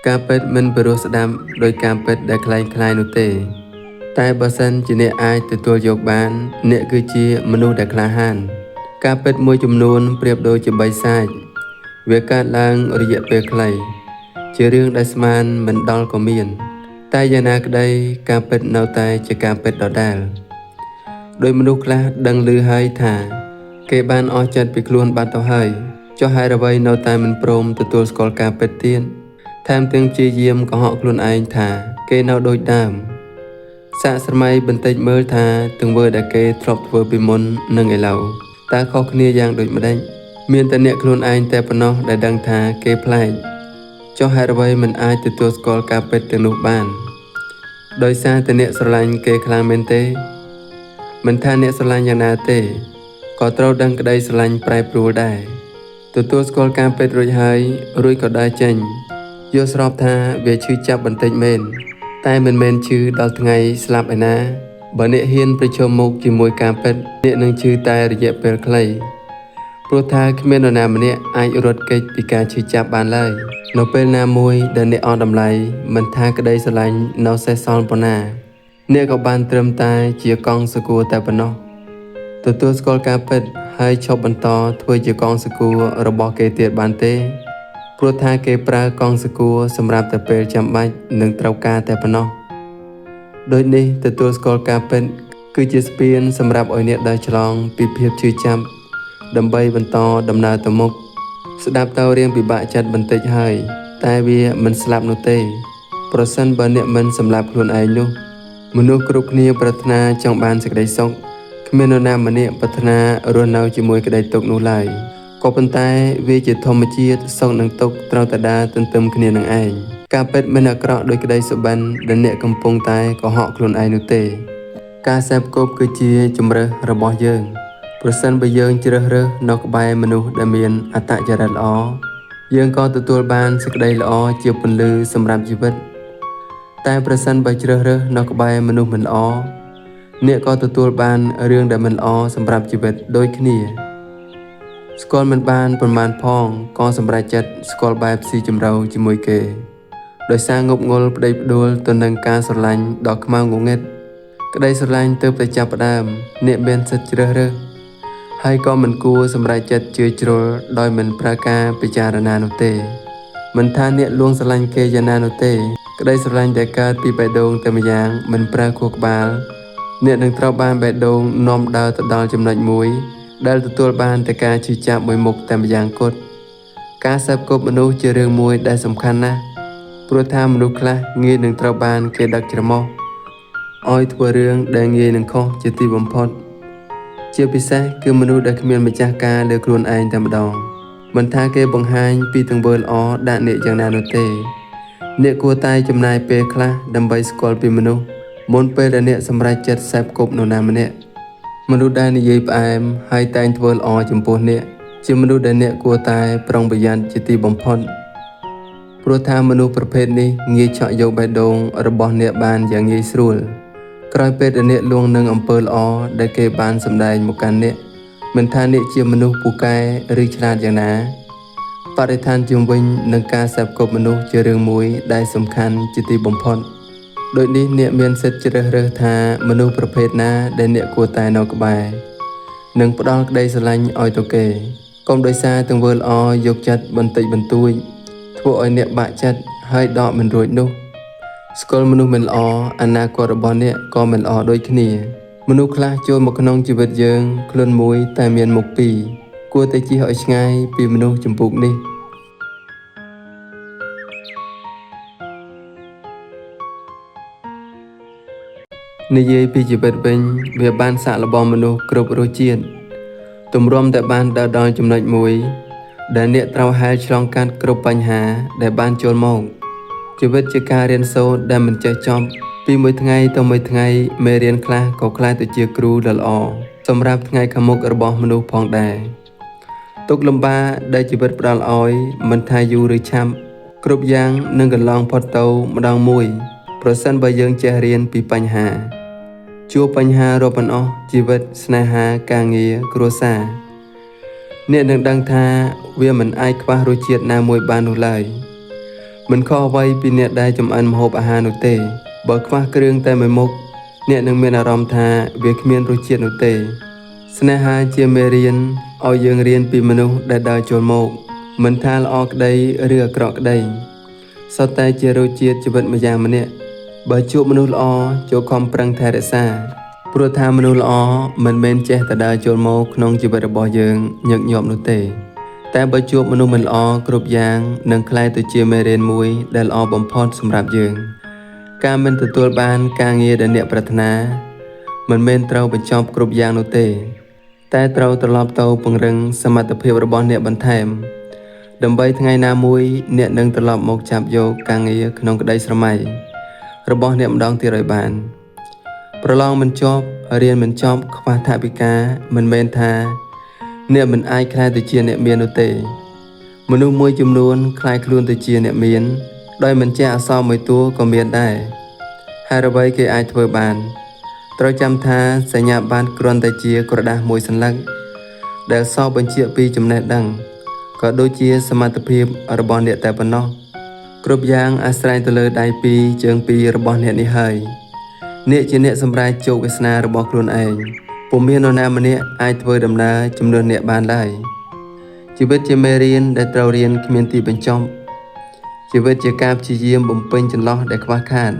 ការពិតមិនពិរោះស្ដាប់ដោយការពិតដែលคล้ายៗនោះទេតែបើសិនជាអ្នកអាចទទួលយកបានអ្នកគឺជាមនុស្សដែលក្លាហានការពិតមួយចំនួនប្រៀបដូចជាបិសាចវាកើតឡើងរយៈពេលខ្លីជារឿងដែលស្មានមិនដល់ក៏មានតែយ៉ាងណាក្តីការពិតនៅតែជាការពិតដដែលដោយមនុស្សខ្លះដឹងឮហើយថាគេបានអស់ចិត្តពីខ្លួនបាត់ទៅហើយចុះហេតុអ្វីនៅតែមិនព្រមទទួលស្គាល់ការពិតទៀតថែមទាំងព្យាយាមកុហកខ្លួនឯងថាគេនៅដូចដើមសាកស្រមៃបន្តិចមើលថាទង្វើដែលគេធ្លាប់ធ្វើពីមុននិងឥឡូវតើខុសគ្នាយ៉ាងដូចម្តេចមានតែអ្នកខ្លួនឯងតែប៉ុណ្ណោះដែលដឹងថាគេប្លែកចុះហេតុអ្វីមិនអាចទទួលស្គាល់ការពិតទាំងនោះបានដោយសារតែអ្នកស្រឡាញ់គេខ្លាំងមែនទេមិនថាអ្នកស្រឡាញ់យ៉ាងណាទេក៏ត្រូវដឹងក្តីស្រឡាញ់ប្រែប្រួលដែរទទួលស្គាល់ការពិតរួចហើយរួចក៏ដើរចេញយល់ស្របថាវាឈឺចាប់បន្តិចមែនតែមិនមែនឈឺដល់ថ្ងៃស្លាប់ឯណាបើអ្នកហ៊ានប្រឈមមុខជាមួយការពិតអ្នកនឹងឈឺតែរយៈពេលខ្លីព្រោះថាគ្មាននរណាម្នាក់អាចរត់គេចពីការឈឺចាប់បានឡើយនៅពេលណាមួយដែលអ្នកអស់តម្លៃមិនថាក្តីស្រឡាញ់នៅសេសសល់ប៉ុណ្ណាអ្នកក៏បានត្រឹមតែជាកង់សកួរតែប៉ុណ្ណោះទទួលស្គាល់ការពិតហើយឈប់បន្តធ្វើជាកង់សកួររបស់គេទៀតបានទេព្រោះថាគេប្រើកង់សកួរសម្រាប់តែពេលចាំបាច់និងត្រូវការតែប៉ុណ្ណោះដូចនេះទទួលស្គាល់ការពិតគឺជាស្ពានសម្រាប់ឲ្យអ្នកដើរឆ្លងពីភាពឈឺចាប់ដើម្បីបន្តដំណើរទៅមុខស្ដាប់ទៅរៀងពិបាកចិត្តបន្តិចហើយតែវាមិនស្លាប់នោះទេប្រសិនបើអ្នកមិនសម្លាប់ខ្លួនឯងនោះមនុស្សគ្រប់គ្នាប្រាថ្នាចង់បានសេចក្តីសុខគ្មាននរណាម្នាក់ប្រាថ្នារស់នៅជាមួយក្តីទុក្ខនោះឡើយក៏ប៉ុន្តែវាជាធម្មជាតិសុខនិងទុក្ខត្រូវតែដើរទន្ទឹមគ្នានឹងឯងការពិតមិនអាក្រក់ដោយក្តីសុបិនដែលអ្នកកំពុងតែកុហកខ្លួនឯងនោះទេការសេពគប់គឺជាជម្រើសរបស់យើងប្រសិនបើយើងជ្រើសរើសនៅក្បែរមនុស្សដែលមានអត្តចរិតល្អយើងក៏ទទួលបានសេចក្តីល្អជាពន្លឺសម្រាប់ជីវិតតែប្រសិនបើជ្រើសរើសនៅក្បែរមនុស្សមិនល្អអ្នកក៏ទទួលបានរឿងដែលមិនល្អសម្រាប់ជីវិតដូចគ្នាស្គាល់មិនបានប៉ុន្មានផងក៏សម្រេចចិត្តស្គាល់បែបស៊ីជម្រៅជាមួយគេដោយសារងប់ងល់ប្តីផ្ដួលទៅនឹងការស្រឡាញ់ដ៏ខ្មៅងងឹតក្តីស្រឡាញ់ទើបតែចាប់ផ្ដើមអ្នកមានសិទ្ធិជ្រើសរើសហើយក៏មិនគួរសម្រេចចិត្តជឿជ្រុលដោយមិនប្រើការពិចារណានោះទេមិនថាអ្នកលួងស្រឡាញ់គេយ៉ាងណានោះទេក្តីស្រឡាញ់ដែលកើតពីបេះដូងតែម្យ៉ាងមិនប្រើខួរក្បាលអ្នកនឹងត្រូវបានបេះដូងនាំដើរទៅដល់ចំណុចមួយដែលទទួលបានតែការឈឺចាប់មួយមុខតែម្យ៉ាងគត់ការសេពគប់មនុស្សជារឿងមួយដែលសំខាន់ណាស់ព្រោះថាមនុស្សខ្លះងាយនឹងត្រូវបានគេដឹកច្រមុះឲ្យធ្វើរឿងដែលងាយនឹងខុសជាទីបំផុតជាពិសេសគឺមនុស្សដែលគ្មានម្ចាស់ការលើខ្លួនឯងតែម្ដងមិនថាគេបង្ហាញពីទង្វើល្អដាក់អ្នកយ៉ាងណានោះទេអ្នកគួរតែចំណាយពេលខ្លះដើម្បីស្គាល់ពីមនុស្សមុនពេលដែលអ្នកសម្រេចចិត្តសេពគប់នរណាម្នាក់មនុស្សដែលនិយាយផ្អែមហើយតែងធ្វើល្អចំពោះអ្នកជាមនុស្សដែលអ្នកគួរតែប្រុងប្រយ័ត្នជាទីបំផុតព្រោះថាមនុស្សប្រភេទនេះងាយឆក់យកបេះដូងរបស់អ្នកបានយ៉ាងងាយស្រួលក្រោយពេលដែលអ្នកលួងនឹងអំពើល្អដែលគេបានសម្ដែងមកកាន់អ្នកមិនថាអ្នកជាមនុស្សពូកែឬឆ្លាតយ៉ាងណាបរិស្ថានជុំវិញនឹងការសេពគប់មនុស្សជារឿងមួយដែលសំខាន់ជាទីបំផុតដូចនេះអ្នកមានសិទ្ធិជ្រើសរើសថាមនុស្សប្រភេទណាដែលអ្នកគួរតែនៅក្បែរនិងផ្ដល់ក្តីស្រឡាញ់ឲ្យទៅគេកុំដោយសារទង្វើល្អយកចិត្តបន្តិចបន្តួចធ្វើឲ្យអ្នកបាក់ចិត្តហើយដកមិនរួចនោះស្គាល់មនុស្សមិនល្អអនាគតរបស់អ្នកក៏មិនល្អដូចគ្នាមនុស្សខ្លះចូលមកក្នុងជីវិតយើងខ្លួនមួយតែមានមុខពីរគួរតែជៀសឲ្យឆ្ងាយពីមនុស្សចម្ពោះនេះនិយាយពីជីវិតវិញវាបានសាកល្បងមនុស្សគ្រប់រសជាតិទម្រាំតែបានដើរដល់ចំណុចមួយដែលអ្នកត្រូវហែលឆ្លងកាត់គ្រប់បញ្ហាដែលបានចូលមកជីវិតជាការរៀនសូត្រដែលមិនចេះចប់ពីមួយថ្ងៃទៅមួយថ្ងៃមេរៀនខ្លះក៏ក្លាយទៅជាគ្រូដ៏ល្អសម្រាប់ថ្ងៃខាងមុខរបស់មនុស្សផងដែរទុក្ខលំបាកដែលជីវិតផ្ដល់ឲ្យមិនថាយូរឬឆាប់គ្រប់យ៉ាងនឹងកន្លងផុតទៅម្ដងមួយប្រសិនបើយើងចេះរៀនពីបញ្ហាជួបបញ្ហារាប់មិនអស់ជីវិតស្នេហាការងារគ្រួសារអ្នកនឹងដឹងថាវាមិនអាចខ្វះរសជាតិណាមួយបាននោះឡើយ មិនខុសអ្វីពីអ្នកដែលចម្អិនម្ហូបអាហារនោះទេបើខ្វះគ្រឿងតែមួយមុខអ្នកនឹងមានអារម្មណ៍ថាវាគ្មានរសជាតិនោះទេស្នេហាជាមេរៀនឲ្យយើងរៀនពីមនុស្សដែលដើរចូលមកមិនថាល្អក្តីឬអាក្រក់ក្តីសុទ្ធតែជារសជាតិជីវិតម្យ៉ាងម្នាក់បើជួបមនុស្សល្អចូលខំប្រឹងថែរក្សាព្រោះថាមនុស្សល្អមិនមែនចេះតែដើរចូលមកក្នុងជីវិតរបស់យើងញឹកញាប់នោះទេតែបើជួបមនុស្សមិនល្អគ្រប់យ៉ាងនឹងក្លាយទៅជាមេរៀនមួយដែលល្អបំផុតសម្រាប់យើងការមិនទទួលបានការងារដែលអ្នកប្រាថ្នាមិនមែនត្រូវបញ្ចប់គ្រប់យ៉ាងនោះទេតែត្រូវត្រឡប់ទៅពង្រឹងសមត្ថភាពរបស់អ្នកបន្ថែមដើម្បីថ្ងៃណាមួយអ្នកនឹងត្រឡប់មកចាប់យកការងារក្នុងក្តីស្រមៃរបស់អ្នកម្ដងទៀតឲ្យបានប្រឡងមិនជាប់រៀនមិនចប់ខ្វះថវិកាមិនមែនថាអ្នកមិនអាចក្លាយទៅជាអ្នកមាននោះទេមនុស្សមួយចំនួនក្លាយខ្លួនទៅជាអ្នកមានដោយមិនចេះអក្សរមួយតួក៏មានដែរហើយអ្វីគេអាចធ្វើបានត្រូវចាំថាសញ្ញាបត្រគ្រាន់តែជាក្រដាសមួយសន្លឹកដែលសរបញ្ជាក់ពីចំណេះដឹងក៏ដូចជាសមត្ថភាពរបស់អ្នកតែប៉ុណ្ណោះគ្រប់យ៉ាងអាស្រ័យទៅលើដៃពីរជើងពីររបស់អ្នកនេះហើយអ្នកជាអ្នកសម្រេចជោគវាសនារបស់ខ្លួនឯងពុំមាននរណាម្នាក់អាចធ្វើដំណើរជំនួសអ្នកបានឡើយជីវិតជាមេរៀនដែលត្រូវរៀនគ្មានទីបញ្ចប់ជីវិតជាការព្យាយាមបំពេញចន្លោះដែលខ្វះខាត